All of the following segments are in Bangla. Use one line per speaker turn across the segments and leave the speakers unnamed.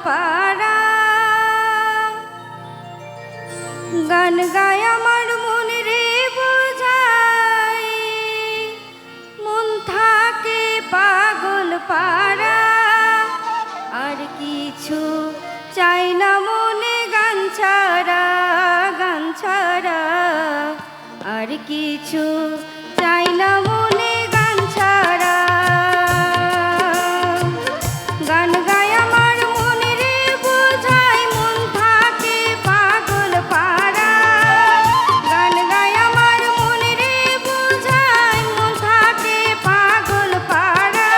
পারা। গান গায় আমার মন রে বোঝাই, মন থাকে পাগল পারা। আর কিছু চাই না মনে গান ছাড়া, গান ছাড়া। আর কিছু চাই না মনে গান ছাড়া। গান গায় আমার মন রে বোঝাই, মন থাকে পাগল পারা। গান গায় আমার মন রে বোঝাই, মন থাকে পাগল পারা।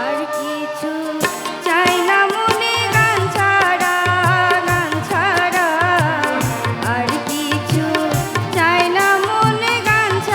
আর কিছু চাই না মনে গান ছাড়া, গান ছাড়া। আর কিছু চাই না মনে গান ছাড়া।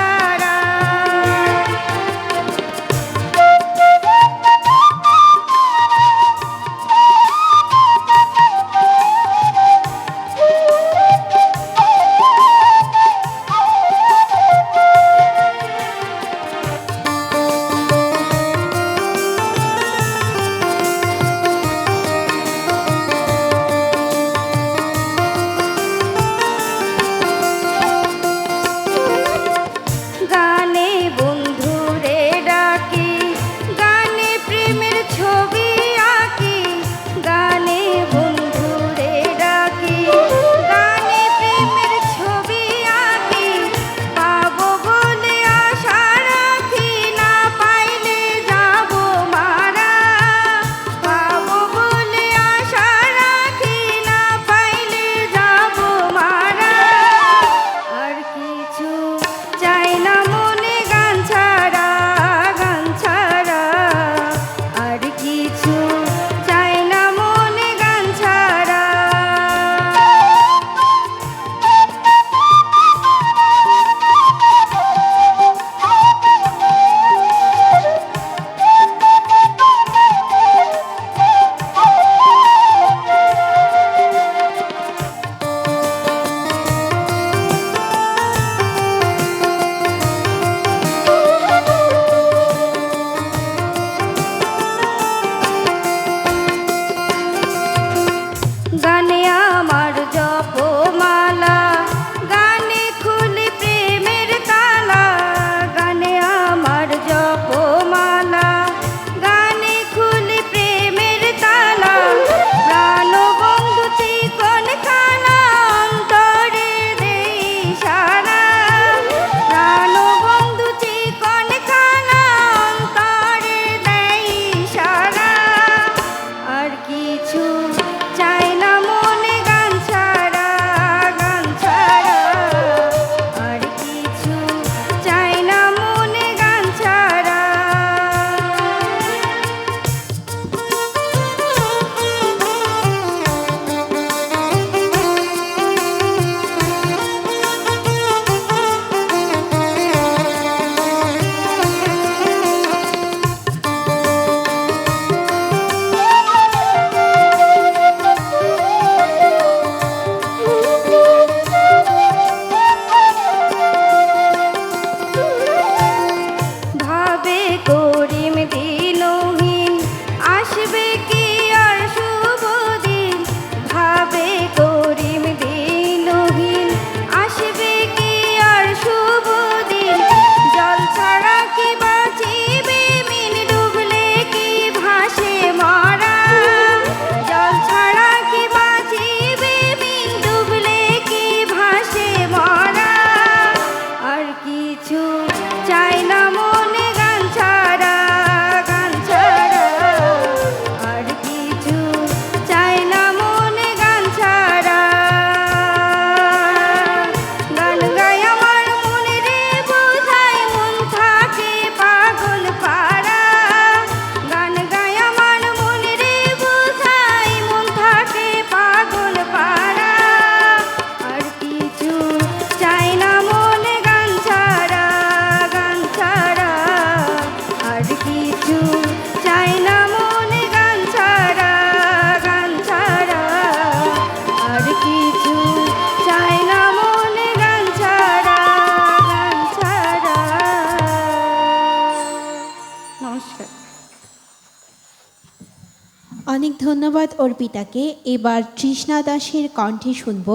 অনেক ধন্যবাদ অর্পিতাকে। এবার তৃষ্ণা দাসের কণ্ঠে শুনব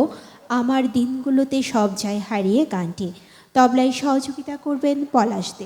আমার দিনগুলোতে সব যায় হারিয়ে গানটি। তবলায় সহযোগিতা করবেন পলাশ দে।